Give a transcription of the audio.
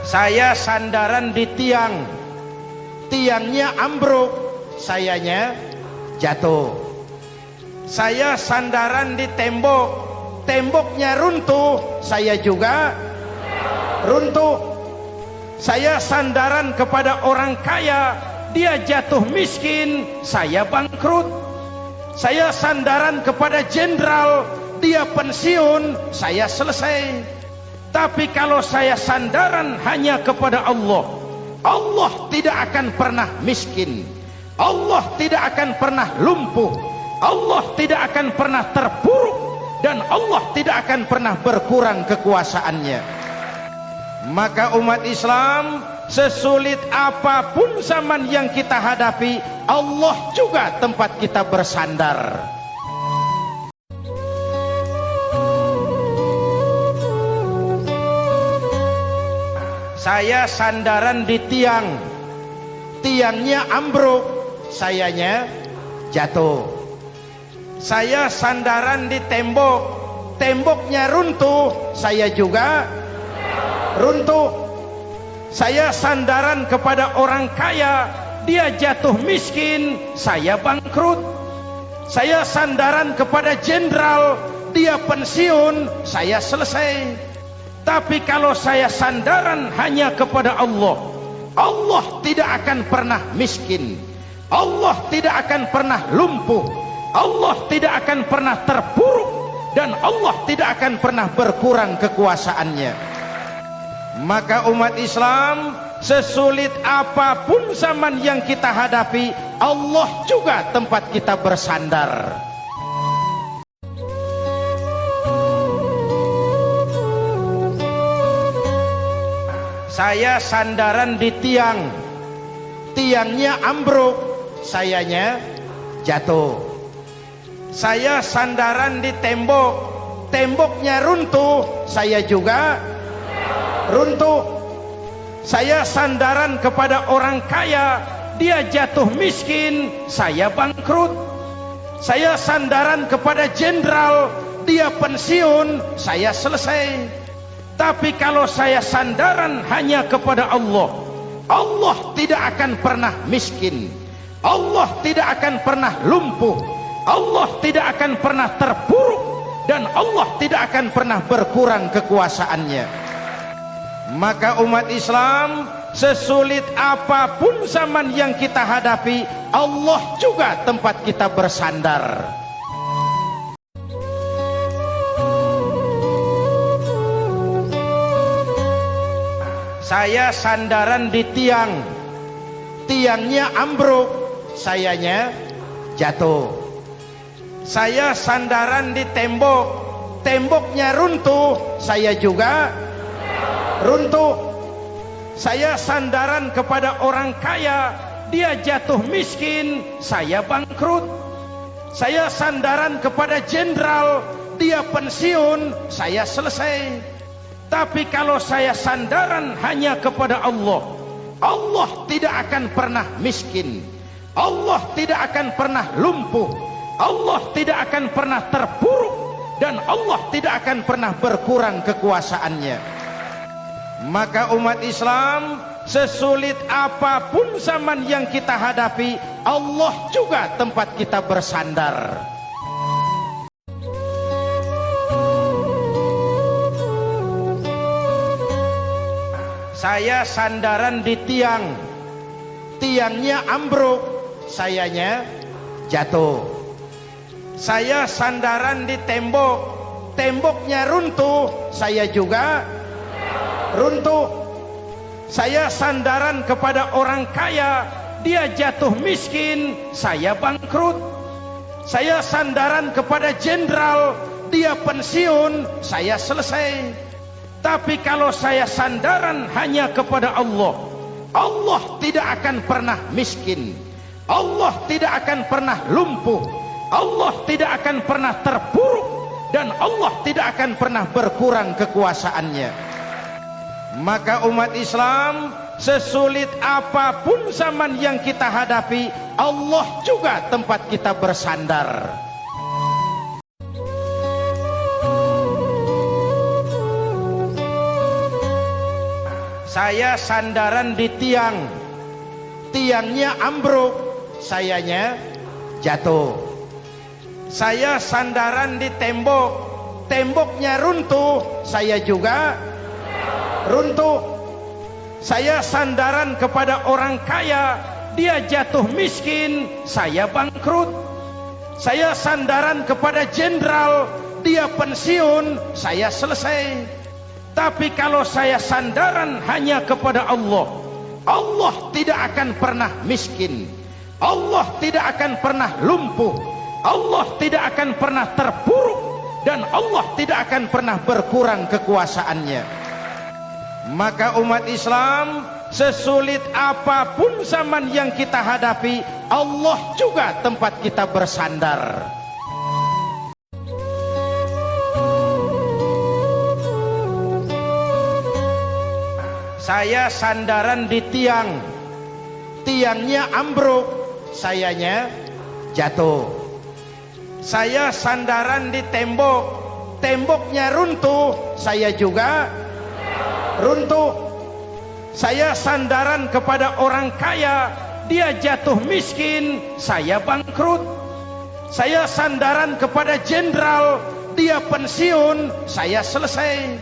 Saya sandaran di tiang, tiangnya ambruk, sayanya jatuh. Saya sandaran di tembok, temboknya runtuh, saya juga runtuh. Saya sandaran kepada orang kaya, dia jatuh miskin, saya bangkrut. Saya sandaran kepada jenderal, dia pensiun, saya selesai. Tapi kalau saya sandaran hanya kepada Allah, Allah tidak akan pernah miskin, Allah tidak akan pernah lumpuh, Allah tidak akan pernah terpuruk, dan Allah tidak akan pernah berkurang kekuasaannya. Maka umat Islam, sesulit apapun zaman yang kita hadapi, Allah juga tempat kita bersandar. Saya sandaran di tiang, tiangnya ambruk, sayanya jatuh. Saya sandaran di tembok, temboknya runtuh, saya juga runtuh. Saya sandaran kepada orang kaya, dia jatuh miskin, saya bangkrut. Saya sandaran kepada jenderal, dia pensiun, saya selesai. Tapi kalau saya sandaran hanya kepada Allah, Allah tidak akan pernah miskin, Allah tidak akan pernah lumpuh, Allah tidak akan pernah terpuruk, dan Allah tidak akan pernah berkurang kekuasaannya. Maka umat Islam, sesulit apapun zaman yang kita hadapi, Allah juga tempat kita bersandar. Saya sandaran di tiang, tiangnya ambruk, sayanya jatuh. Saya sandaran di tembok, temboknya runtuh, saya juga runtuh. Saya sandaran kepada orang kaya, dia jatuh miskin, saya bangkrut. Saya sandaran kepada jenderal, dia pensiun, saya selesai. Tapi kalau saya sandaran hanya kepada Allah, Allah tidak akan pernah miskin, Allah tidak akan pernah lumpuh, Allah tidak akan pernah terpuruk, dan Allah tidak akan pernah berkurang kekuasaannya. Maka umat Islam, sesulit apapun zaman yang kita hadapi, Allah juga tempat kita bersandar. Saya sandaran di tiang, tiangnya ambruk, sayanya jatuh. Saya sandaran di tembok, temboknya runtuh, saya juga runtuh. Saya sandaran kepada orang kaya, dia jatuh miskin, saya bangkrut. Saya sandaran kepada jenderal, dia pensiun, saya selesai. Tapi kalau saya sandaran hanya kepada Allah, Allah tidak akan pernah miskin, Allah tidak akan pernah lumpuh, Allah tidak akan pernah terpuruk, dan Allah tidak akan pernah berkurang kekuasaannya. Maka umat Islam, sesulit apapun zaman yang kita hadapi, Allah juga tempat kita bersandar. Saya sandaran di tiang, tiangnya ambruk, sayanya jatuh. Saya sandaran di tembok, temboknya runtuh, saya juga runtuh. Saya sandaran kepada orang kaya, dia jatuh miskin, saya bangkrut. Saya sandaran kepada jenderal, dia pensiun, saya selesai. Tapi kalau saya sandaran hanya kepada Allah, Allah tidak akan pernah miskin, Allah tidak akan pernah lumpuh, Allah tidak akan pernah terpuruk, dan Allah tidak akan pernah berkurang kekuasaannya. Maka umat Islam, sesulit apapun zaman yang kita hadapi, Allah juga tempat kita bersandar. Saya sandaran di tiang, tiangnya ambruk, sayanya jatuh. Saya sandaran di tembok, temboknya runtuh, saya juga runtuh. Saya sandaran kepada orang kaya, dia jatuh miskin, saya bangkrut. Saya sandaran kepada jenderal, dia pensiun, saya selesai. Tapi kalau saya sandaran hanya kepada Allah, Allah tidak akan pernah miskin, Allah tidak akan pernah lumpuh, Allah tidak akan pernah terpuruk, dan Allah tidak akan pernah berkurang kekuasaannya. Maka umat Islam, sesulit apapun zaman yang kita hadapi, Allah juga tempat kita bersandar. Saya sandaran di tiang, tiangnya ambruk, sayanya jatuh. Saya sandaran di tembok, temboknya runtuh, saya juga runtuh. Saya sandaran kepada orang kaya, dia jatuh miskin, saya bangkrut. Saya sandaran kepada jenderal, dia pensiun, saya selesai.